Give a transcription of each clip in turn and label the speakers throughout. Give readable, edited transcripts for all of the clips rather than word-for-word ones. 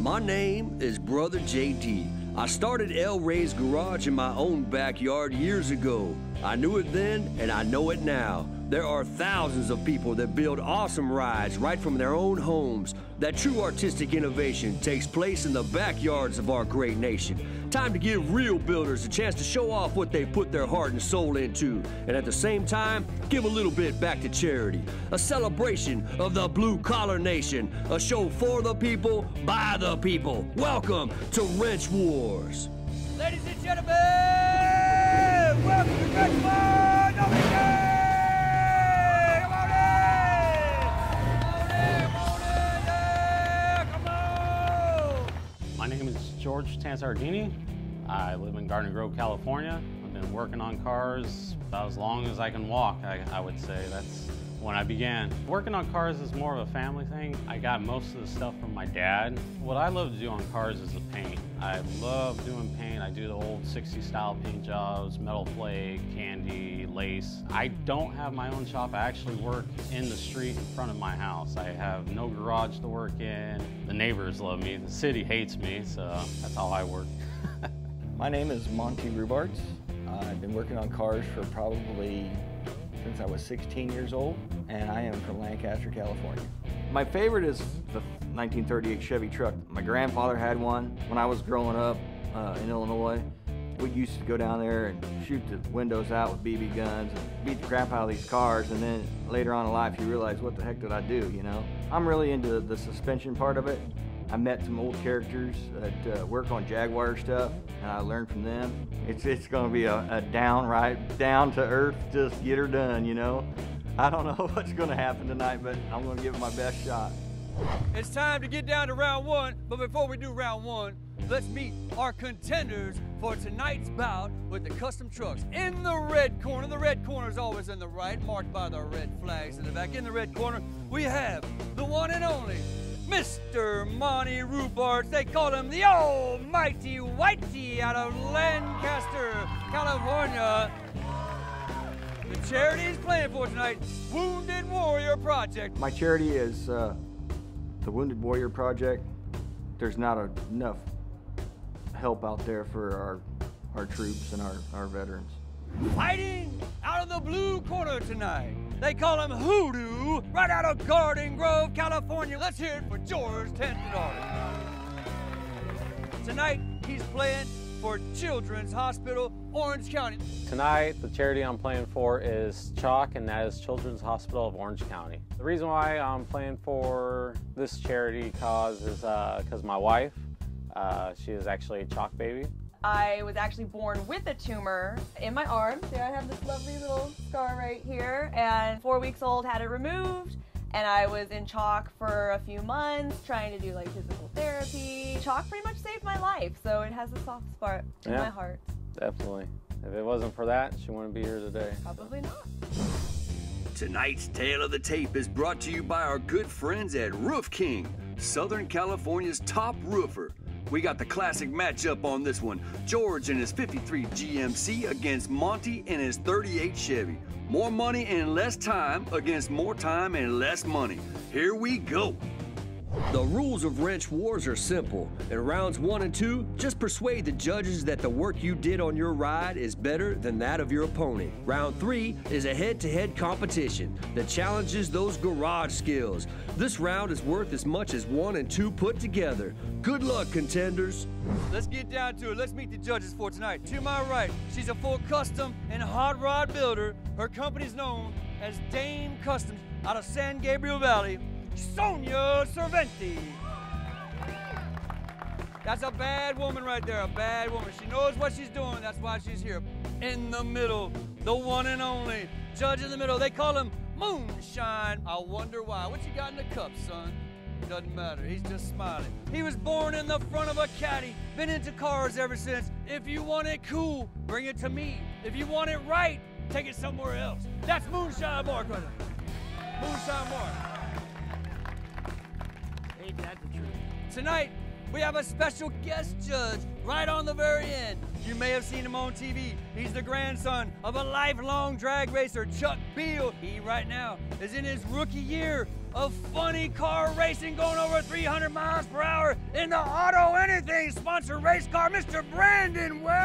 Speaker 1: My name is Brother JD. I started El Rey's Garage in my own backyard years ago. I knew it then, and I know it now. There are thousands of people that build awesome rides right from their own homes. That true artistic innovation takes place in the backyards of our great nation. Time to give real builders a chance to show off what they put their heart and soul into, and at the same time, give a little bit back to charity. A celebration of the blue-collar nation. A show for the people, by the people. Welcome to Wrench Wars.
Speaker 2: Ladies and gentlemen, welcome to Wrench Wars!
Speaker 3: My name is George Tantardini. I live in Garden Grove, California. I've been working on cars about as long as I can walk, I would say. That's when I began. Working on cars is more of a family thing. I got most of the stuff from my dad. What I love to do on cars is the paint. I love doing paint. I do the old 60s style paint jobs, metal flake, candy, lace. I don't have my own shop. I actually work in the street in front of my house. I have no garage to work in. The neighbors love me. The city hates me, so that's how I work.
Speaker 4: My name is Monte Rubarts. I've been working on cars for probably since I was 16 years old, and I am from Lancaster, California. My favorite is the 1938 Chevy truck. My grandfather had one when I was growing up in Illinois. We used to go down there and shoot the windows out with BB guns and beat the crap out of these cars, and then later on in life you realize, what the heck did I do, you know? I'm really into the suspension part of it. I met some old characters that work on Jaguar stuff, and I learned from them. It's going to be a downright, down-to-earth, just get her done, you know? I don't know what's going to happen tonight, but I'm going to give it my best shot.
Speaker 2: It's time to get down to round one, but before we do round one, let's meet our contenders for tonight's bout with the custom trucks. In the red corner is always in the right, marked by the red flags in the back. In the red corner, we have the one and only Mr. Monte Rubarts. They call him the Almighty Whitey out of Lancaster, California. The charity he's playing for tonight, Wounded Warrior Project.
Speaker 4: My charity is the Wounded Warrior Project. There's not enough help out there for our troops and our veterans.
Speaker 2: Fighting out of the blue corner tonight, they call him Hoodoo, right out of Garden Grove, California. Let's hear it for George Tantardini. Tonight, he's playing for Children's Hospital, Orange County.
Speaker 3: Tonight, the charity I'm playing for is CHOC, and that is Children's Hospital of Orange County. The reason why I'm playing for this charity cause is because my wife, she is actually a CHOC baby.
Speaker 5: I was actually born with a tumor in my arm. There I have this lovely little scar right here, and 4 weeks old, had it removed, and I was in CHOC for a few months trying to do like physical therapy. CHOC pretty much saved my life, so it has a soft spot in my heart.
Speaker 3: Definitely. If it wasn't for that, she wouldn't be here today.
Speaker 5: Probably not.
Speaker 1: Tonight's Tale of the Tape is brought to you by our good friends at Roof King, Southern California's top roofer. We got the classic matchup on this one. George and his 53 GMC against Monty and his 38 Chevy. More money and less time against more time and less money. Here we go. The rules of Wrench Wars are simple. In rounds 1 and 2, just persuade the judges that the work you did on your ride is better than that of your opponent. Round 3 is a head-to-head competition that challenges those garage skills. This round is worth as much as 1 and 2 put together. Good luck, contenders.
Speaker 2: Let's get down to it. Let's meet the judges for tonight. To my right, she's a full custom and hot rod builder. Her company's known as Dame Customs out of San Gabriel Valley, Sonia Cerventi. That's a bad woman right there, a bad woman. She knows what she's doing, that's why she's here. In the middle, the one and only judge in the middle. They call him Moonshine. I wonder why. What you got in the cup, son? Doesn't matter, he's just smiling. He was born in the front of a caddy, been into cars ever since. If you want it cool, bring it to me. If you want it right, take it somewhere else. That's Moonshine Mark, brother. Moonshine Mark. Ain't that the truth? Tonight, we have a special guest judge right on the very end. You may have seen him on TV. He's the grandson of a lifelong drag racer, Chuck Beal. He right now is in his rookie year of funny car racing going over 300 miles per hour in the Auto Anything sponsor race car, Mr. Brandon Welch.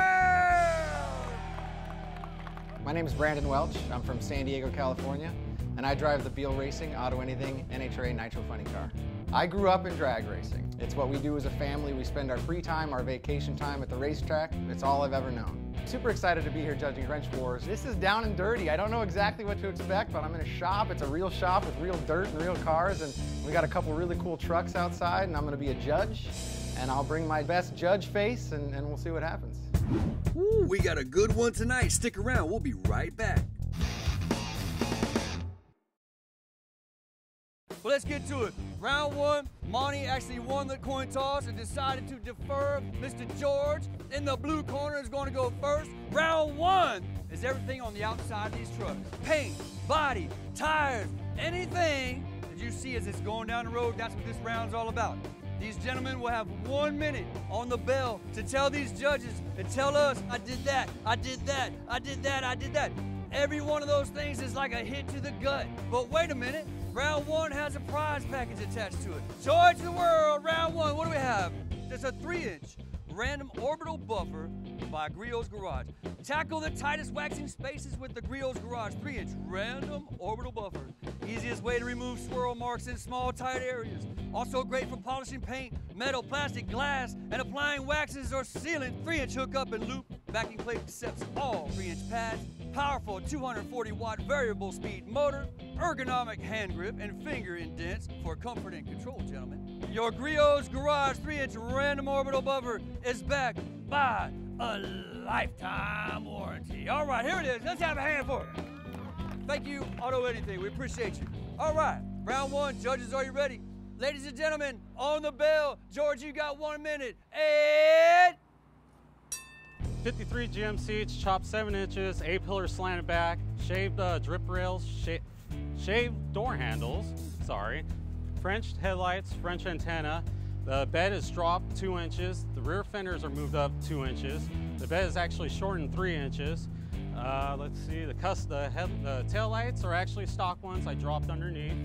Speaker 6: My name is Brandon Welch. I'm from San Diego, California, and I drive the Beal Racing Auto Anything NHRA Nitro Funny Car. I grew up in drag racing. It's what we do as a family. We spend our free time, our vacation time at the racetrack. It's all I've ever known. Super excited to be here judging Wrench Wars. This is down and dirty. I don't know exactly what to expect, but I'm in a shop. It's a real shop with real dirt and real cars, and we got a couple really cool trucks outside, and I'm gonna be a judge, and I'll bring my best judge face, and we'll see what happens.
Speaker 1: Ooh, we got a good one tonight. Stick around. We'll be right back.
Speaker 2: Well, let's get to it. Round one, Monty actually won the coin toss and decided to defer. Mr. George in the blue corner is going to go first. Round one is everything on the outside of these trucks. Paint, body, tires, anything that you see as it's going down the road, that's what this round's all about. These gentlemen will have 1 minute on the bell to tell these judges and tell us, I did that, I did that, I did that, I did that. Every one of those things is like a hit to the gut. But wait a minute. Round one has a prize package attached to it. Joy to the world, round one, what do we have? There's a 3-inch random orbital buffer by Griot's Garage. Tackle the tightest waxing spaces with the Griot's Garage 3-inch random orbital buffer. Easiest way to remove swirl marks in small, tight areas. Also great for polishing paint, metal, plastic, glass, and applying waxes or sealant. 3-inch hookup and loop. Backing plate accepts all 3-inch pads. Powerful 240-watt variable speed motor, ergonomic hand grip, and finger indents for comfort and control, gentlemen. Your Griot's Garage 3-inch random orbital buffer is backed by a lifetime warranty. All right, here it is. Let's have a hand for it. Thank you, Auto Anything. We appreciate you. All right, round one. Judges, are you ready? Ladies and gentlemen, on the bell. George, you got 1 minute. And
Speaker 3: 53 GM seats, chopped 7 inches, A-pillar slanted back, shaved drip rails, shaved door handles, French headlights, French antenna. The bed is dropped 2 inches. The rear fenders are moved up 2 inches. The bed is actually shortened 3 inches. Let's see, the tail lights are actually stock ones I dropped underneath.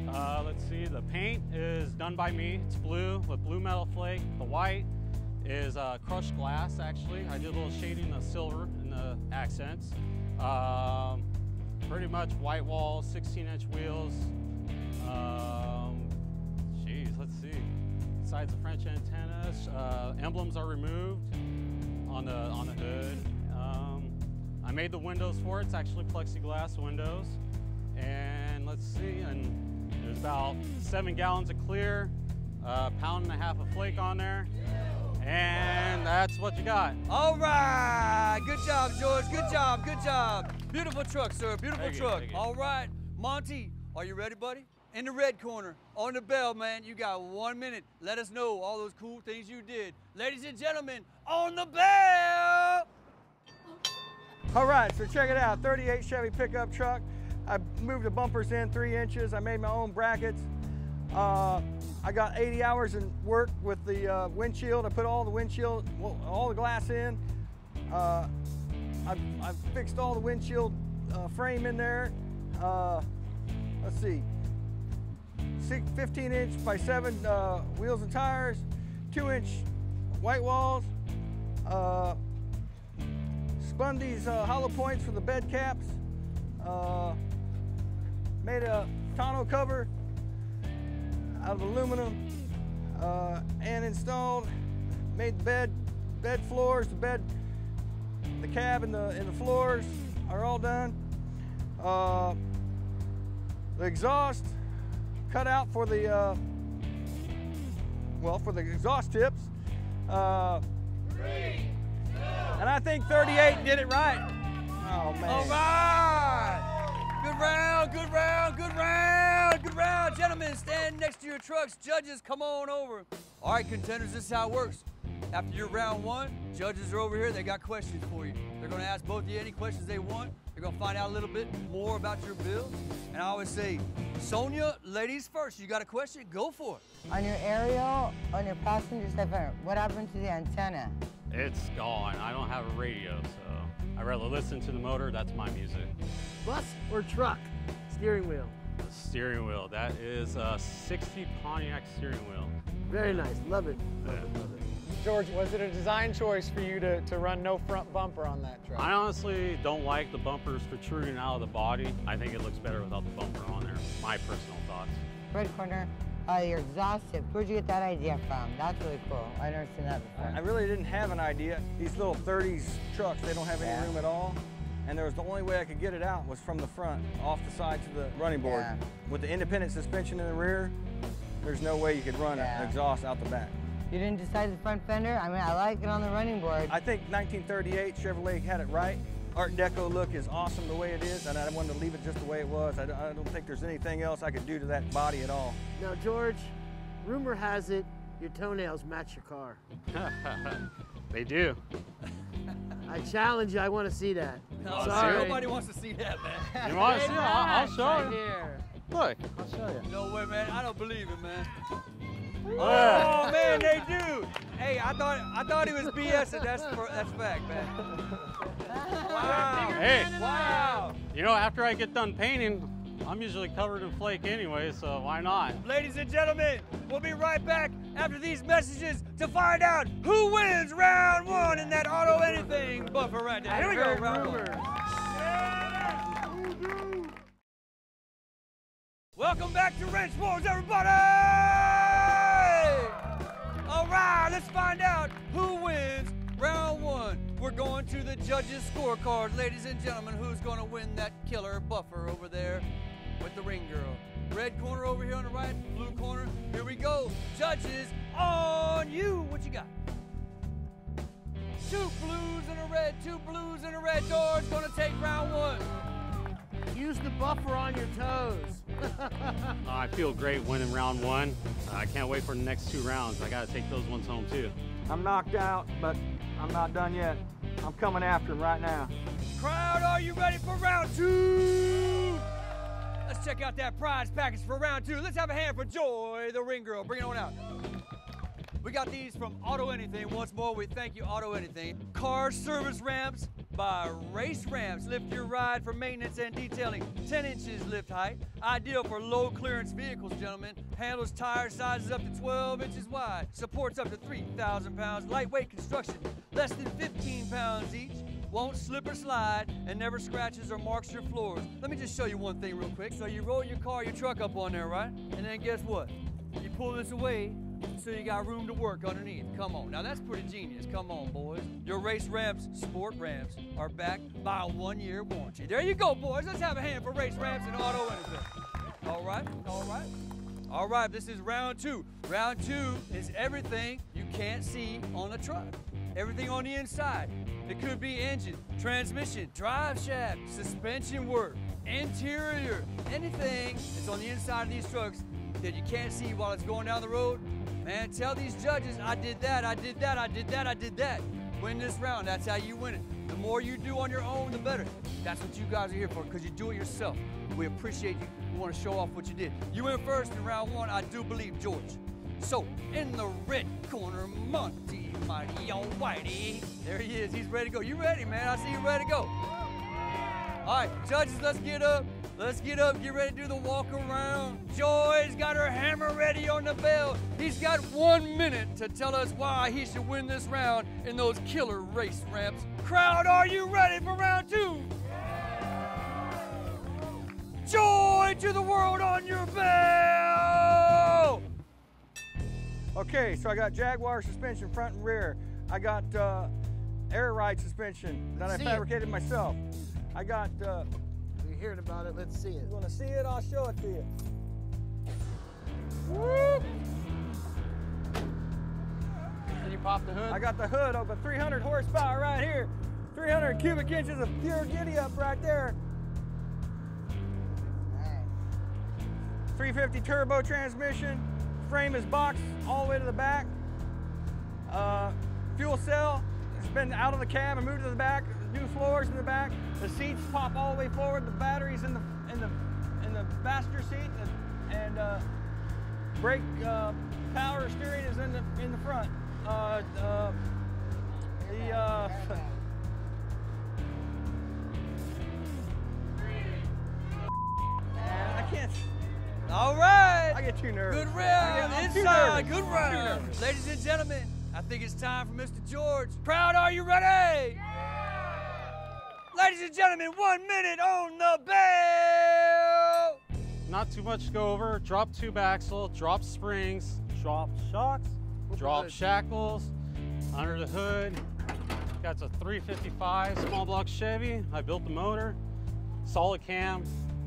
Speaker 3: Let's see, the paint is done by me. It's blue with blue metal flake. The white is crushed glass, actually. I did a little shading of silver in the accents. Pretty much white walls, 16-inch wheels. Let's see. Besides the French antennas, emblems are removed on the hood. I made the windows for it. It's actually plexiglass windows. And let's see, and there's about 7 gallons of clear, a pound and a half of flake on there. And that's what you got.
Speaker 2: all right, good job, George, good job, good job. Beautiful truck, sir, beautiful truck.
Speaker 3: Thank you.
Speaker 2: All right, Monty, are you ready, buddy? In the red corner, on the bell, man, you got 1 minute. Let us know all those cool things you did. Ladies and gentlemen, on the bell!
Speaker 4: All right, so check it out, 38 Chevy pickup truck. I moved the bumpers in 3 inches. I made my own brackets. I got 80 hours in work with the windshield. I put all the windshield, all the glass in. I fixed all the windshield frame in there. Let's see, 15-inch by 7 wheels and tires, 2-inch white walls. Spun these hollow points for the bed caps. Made a tonneau cover out of aluminum and installed, made the bed floors, the cab and the floors are all done. The exhaust cut out for the for the exhaust tips. And I think 38 did it right. Oh man.
Speaker 2: All right. Good round, good round, good round, good round. Gentlemen, stand next to your trucks. Judges, come on over. All right, contenders, this is how it works. After your round one, judges are over here. They got questions for you. They're going to ask both of you any questions they want. They're going to find out a little bit more about your build. And I always say, Sonia, ladies first. You got a question? Go for it.
Speaker 7: On your aerial, on your passenger side, what happened to the antenna?
Speaker 3: It's gone. I don't have a radio, so I'd rather listen to the motor. That's my music.
Speaker 8: Bus or truck? Steering wheel.
Speaker 3: The steering wheel, that is a 60 Pontiac steering wheel.
Speaker 8: Very nice. Love it. Love it. Love it.
Speaker 6: George, was it a design choice for you to run no front bumper on that truck?
Speaker 3: I honestly don't like the bumpers protruding out of the body. I think it looks better without the bumper on there. My personal thoughts.
Speaker 7: Red corner, your exhaust tip. Where'd you get that idea from? That's really cool. I've never seen that before.
Speaker 4: I really didn't have an idea. These little 30s trucks, they don't have any room at all. And there was the only way I could get it out was from the front, off the sides of the running board.
Speaker 7: Yeah.
Speaker 4: With the independent suspension in the rear, there's no way you could run an exhaust out the back.
Speaker 7: You didn't decide the front fender? I mean, I like it on the running board.
Speaker 4: I think 1938 Chevrolet had it right. Art Deco look is awesome the way it is, and I wanted to leave it just the way it was. I don't think there's anything else I could do to that body at all.
Speaker 8: Now, George, rumor has it your toenails match your car.
Speaker 3: They do.
Speaker 8: I challenge you. I want to see that.
Speaker 2: No,
Speaker 8: Sorry.
Speaker 2: nobody wants to see that, man.
Speaker 3: You want to see it? I'll show you.
Speaker 8: Here.
Speaker 3: Look, I'll show you.
Speaker 2: No way, man. I don't believe it, man. Oh man, they do. Hey, I thought he was BSing. That's fact, man. Wow.
Speaker 3: Hey.
Speaker 2: Wow.
Speaker 3: You know, after I get done painting, I'm usually covered in flake anyway, so why not?
Speaker 2: Ladies and gentlemen, we'll be right back after these messages to find out who wins round one in that auto anything buffer right there. Here we go, round one. Welcome back to Wrench Wars, everybody! All right, let's find out who wins round one. We're going to the judges' scorecard. Ladies and gentlemen, who's going to win that killer buffer over there with the ring girl? Red corner over here on the right, blue corner. Here we go. Judges, on you. What you got? Two blues and a red, two blues and a red. George going to take round one.
Speaker 8: Use the buffer on your toes.
Speaker 3: I feel great winning round one. I can't wait for the next two rounds. I got to take those ones home too.
Speaker 4: I'm knocked out, but I'm not done yet. I'm coming after him right now.
Speaker 2: Crowd, are you ready for round two? Let's check out that prize package for round two. Let's have a hand for Joy, the ring girl. Bring it on out. We got these from Auto Anything. Once more, we thank you, Auto Anything. Car service ramps by Race Ramps. Lift your ride for maintenance and detailing. 10 inches lift height. Ideal for low clearance vehicles, gentlemen. Handles tire sizes up to 12 inches wide. Supports up to 3,000 pounds. Lightweight construction, less than 15 pounds each. Won't slip or slide and never scratches or marks your floors. Let me just show you one thing real quick. So you roll your car, your truck up on there, right? And then guess what? You pull this away, so you got room to work underneath. Come on, now that's pretty genius. Come on, boys. Your Race Ramps, Sport Ramps, are backed by a 1-year warranty. There you go, boys. Let's have a hand for Race Ramps and Auto Anything. All right, all right. All right, this is round two. Round two is everything you can't see on the truck. Everything on the inside. It could be engine, transmission, drive shaft, suspension work, interior, anything that's on the inside of these trucks that you can't see while it's going down the road. Man, tell these judges, I did that, I did that, I did that, I did that. Win this round, that's how you win it. The more you do on your own, the better. That's what you guys are here for, because you do it yourself. We appreciate you. We want to show off what you did. You went first in round one, I do believe, George. So, in the red corner, Monty, mighty almighty. There he is, he's ready to go. You ready, man? I see you ready to go. All right, judges, let's get up. Let's get up, get ready to do the walk around. Joy's got her hammer ready on the bell. He's got 1 minute to tell us why he should win this round in those killer race ramps. Crowd, are you ready for round two? Joy to the world on your bell!
Speaker 4: Okay, so I got Jaguar suspension front and rear. I got air ride suspension that I fabricated myself. I got
Speaker 8: You're hearing about it. Let's see it.
Speaker 4: you want to see it? I'll show it to you.
Speaker 6: Can you pop the hood?
Speaker 4: I got the hood over 300 horsepower right here. 300 cubic inches of pure giddy up right there. 350 turbo transmission. Frame is boxed all the way to the back. Fuel cell has been out of the cab and moved to the back. New floors in the back. The seats pop all the way forward. The batteries in the passenger seat, and brake power steering is in the front. I can't.
Speaker 2: All right.
Speaker 4: I get too nervous.
Speaker 2: Good round.
Speaker 4: I'm too
Speaker 2: Inside.
Speaker 4: nervous.
Speaker 2: Good
Speaker 4: I'm too
Speaker 2: round.
Speaker 4: nervous.
Speaker 2: Ladies and gentlemen, I think it's time for Mr. George. Crowd, are you ready? Ladies and gentlemen, 1 minute on the bell.
Speaker 3: Not too much to go over. Drop tube axle, drop springs, drop shocks, drop shackles, under the hood. Got a 355 small block Chevy. I built the motor, solid cam,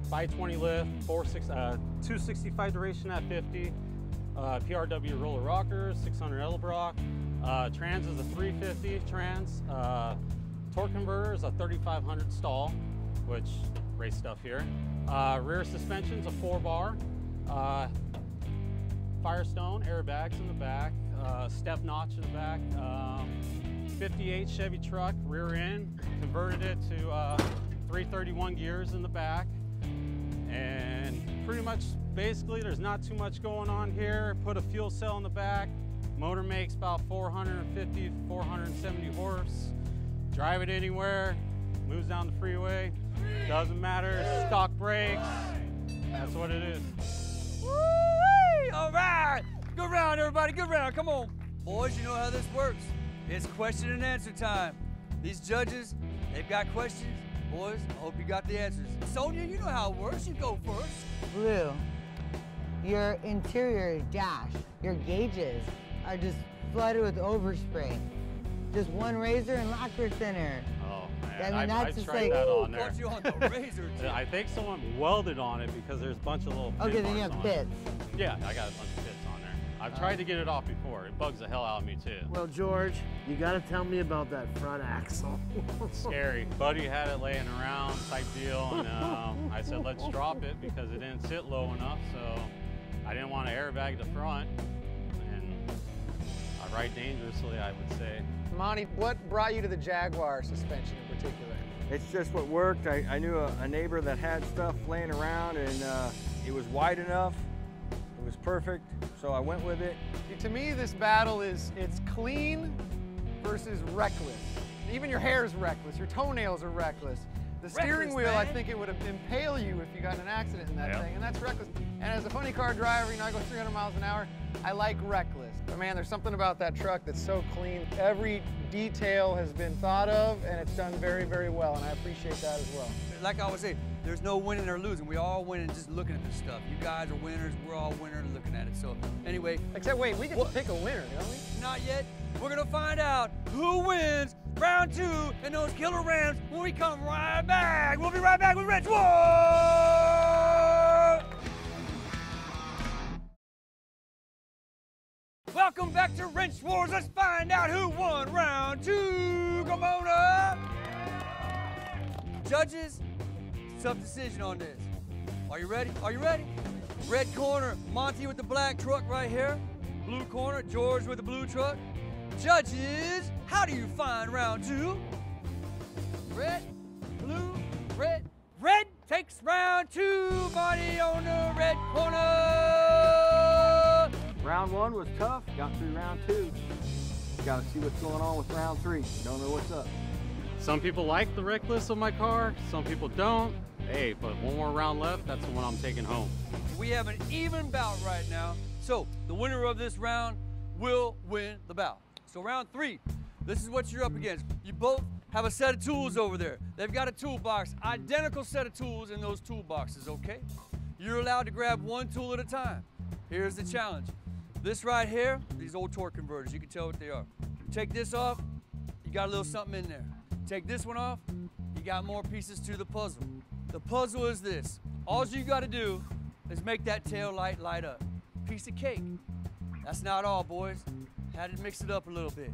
Speaker 3: 520 lift, 265 duration at 50, PRW roller rockers, 600 Edelbrock. Trans is a 350 trans. Torque converter is a 3500 stall, which race stuff here. Rear suspension's a 4-bar. Firestone airbags in the back, step notch in the back. 58 Chevy truck, rear end, converted it to 331 gears in the back. And pretty much, basically, there's not too much going on here. Put a fuel cell in the back. Motor makes about 450, 470 horse. Drive it anywhere, moves down the freeway. Doesn't matter, stock brakes. That's what it is.
Speaker 2: Woo-wee! All right. Good round, everybody. Good round. Come on. Boys, you know how this works. It's question and answer time. These judges, they've got questions. Boys, I hope you got the answers. Sonia, you know how it works. You go first.
Speaker 7: Blue, your interior dash, your gauges are just flooded with overspray. Just one razor and lacquer thinner.
Speaker 3: Oh man,
Speaker 7: I mean,
Speaker 3: I
Speaker 7: that's just
Speaker 3: tried
Speaker 7: like,
Speaker 3: that on there.
Speaker 2: Caught you on the razor, too.
Speaker 3: I think someone welded on it because there's a bunch of little
Speaker 7: Okay,
Speaker 3: pin
Speaker 7: then you
Speaker 3: marks
Speaker 7: have
Speaker 3: on it.
Speaker 7: bits.
Speaker 3: Yeah, I got a bunch of bits on there. I've tried to get it off before. It bugs the hell out of me too.
Speaker 8: Well, George, you got to tell me about that front axle.
Speaker 3: Scary. Buddy had it laying around type deal, and I said, let's drop it because it didn't sit low enough, so I didn't want to airbag the front, and I ride dangerously, I would say.
Speaker 6: Monty, what brought you to the Jaguar suspension in particular?
Speaker 4: It's just what worked. I knew a neighbor that had stuff laying around, and it was wide enough. It was perfect, so I went with it.
Speaker 6: To me, this battle is, it's clean versus reckless. Even your hair is reckless, your toenails are reckless. The steering wheel, I think it would impale you if you got in an accident in that thing, and that's reckless. And as a funny car driver, you know, I go 300 miles an hour, I like reckless. But man, there's something about that truck that's so clean. Every detail has been thought of, and it's done very, very well, and I appreciate that as well.
Speaker 2: Like I always say, there's no winning or losing. We all winning just looking at this stuff. You guys are winners, we're all winners looking at it. So anyway.
Speaker 6: Except wait, we get to pick a winner, don't we?
Speaker 2: Not yet. We're gonna find out who wins round 2 and those killer Rams when we come right back. We'll be right back with Wrench War! Welcome back to Wrench Wars. Let's find out who won round 2. Come on up. Judges, tough decision on this. Are you ready? Are you ready? Red corner, Monty with the black truck right here. Blue corner, George with the blue truck. Judges, how do you find round 2? Red, blue, red. Red takes round 2. Monty on the red corner.
Speaker 4: Round 1 was tough. Got through round 2. Got to see what's going on with round 3. Don't know what's up.
Speaker 3: Some people like the reckless of my car, some people don't. Hey, but one more round left, that's the one I'm taking home.
Speaker 2: We have an even bout right now. So the winner of this round will win the bout. So round 3, this is what you're up against. You both have a set of tools over there. They've got a toolbox, identical set of tools in those toolboxes, okay? You're allowed to grab one tool at a time. Here's the challenge. This right here, these old torque converters, you can tell what they are. Take this off, you got a little something in there. Take this one off, you got more pieces to the puzzle. The puzzle is this. All you gotta do is make that tail light light up. Piece of cake. That's not all, boys. Had to mix it up a little bit.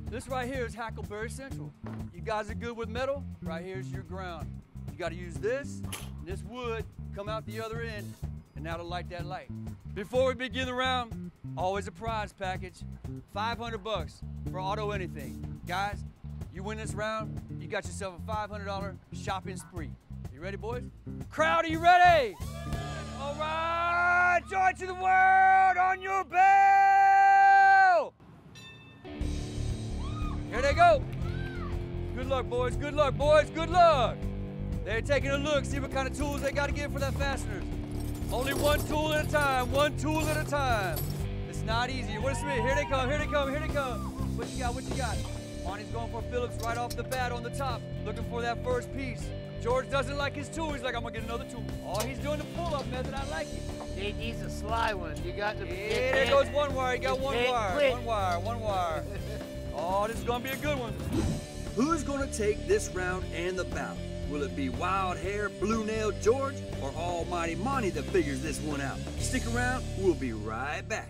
Speaker 2: This right here is Hackleberry Central. You guys are good with metal? Right here's your ground. You gotta use this, and this wood, come out the other end, and now to light that light. Before we begin the round, always a prize package. 500 bucks for auto anything. Guys, you win this round, you got yourself a $500 shopping spree. You ready, boys? Crowd, are you ready? All right, joy to the world on your bell. Here they go. Good luck, boys, good luck, boys, good luck. They're taking a look, see what kind of tools they got to get for that fasteners. Only one tool at a time, one tool at a time. It's not easy. What is it? Here they come, here they come, here they come. What you got, what you got? Monty's going for Phillips right off the bat on the top, looking for that first piece. George doesn't like his tool. He's like, I'm gonna get another tool. Oh, he's doing the pull-up method. I like it.
Speaker 8: He's a sly one. You got to be.
Speaker 2: Yeah, there goes one wire. You got one wire. One wire, one wire. Oh, this is gonna be a good one.
Speaker 1: Who's gonna take this round and the bout? Will it be Wild Hair, Blue Nail George, or Almighty Monty that figures this one out? Stick around, we'll be right back.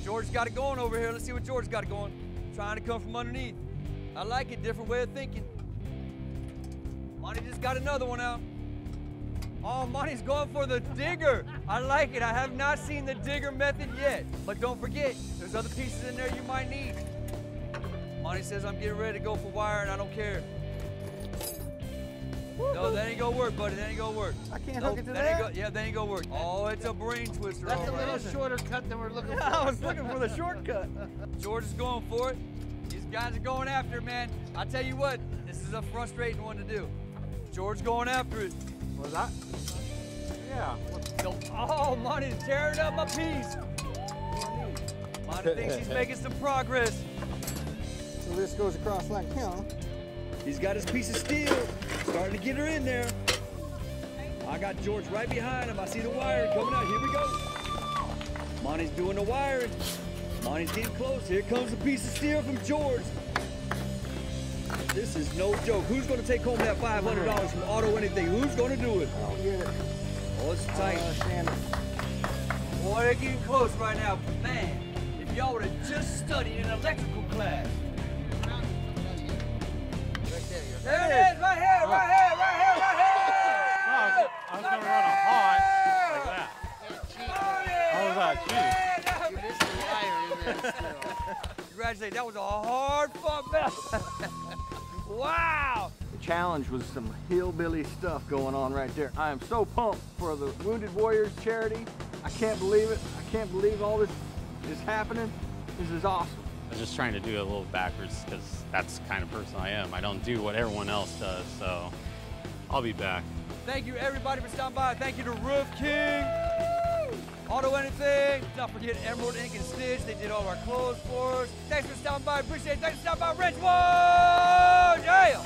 Speaker 2: George's got it going over here. Let's see what George's got it going. Trying to come from underneath. I like it, different way of thinking. Monty just got another one out. Oh, Monty's going for the digger. I like it. I have not seen the digger method yet. But don't forget, there's other pieces in there you might need. Monty says, I'm getting ready to go for wire and I don't care. No, that ain't gonna work, buddy. That ain't gonna work.
Speaker 4: I can't hook it to that?
Speaker 2: Yeah, that ain't gonna work. Oh, it's a brain twister.
Speaker 8: That's a
Speaker 2: all
Speaker 8: little
Speaker 2: right.
Speaker 8: shorter cut than we're looking for.
Speaker 4: I was looking for the shortcut.
Speaker 2: George is going for it. These guys are going after it, man. I tell you what, this is a frustrating one to do. George going after it.
Speaker 4: Was that? Yeah.
Speaker 2: Oh, Monty's tearing up my piece. Monty thinks he's making some progress.
Speaker 4: So this goes across like him.
Speaker 1: He's got his piece of steel, starting to get her in there. I got George right behind him. I see the wire coming out. Here we go. Monty's doing the wiring. Monty's getting close. Here comes a piece of steel from George. This is no joke. Who's going to take home that $500 from Auto Anything? Who's going to do it?
Speaker 4: I'll get it.
Speaker 1: Oh, it's tight.
Speaker 2: Boy, they're getting close right now. Man, if y'all would have just studied in electrical class. There it is, right here, right here, right here, right here!
Speaker 3: I was going to run a hot like that. How was that cheap?
Speaker 8: You missed the wire in there still.
Speaker 2: Congratulations, that was a hard fought battle. Wow!
Speaker 4: The challenge was some hillbilly stuff going on right there. I am so pumped for the Wounded Warriors charity. I can't believe it. I can't believe all this is happening. This is awesome.
Speaker 3: I was just trying to do it a little backwards because that's the kind of person I am. I don't do what everyone else does, so I'll be back.
Speaker 2: Thank you everybody for stopping by. Thank you to Roof King, Auto Anything. Don't forget Emerald Ink and Stitch. They did all our clothes for us. Thanks for stopping by. Appreciate it. Thanks for stopping by. Ridgewood! Yeah!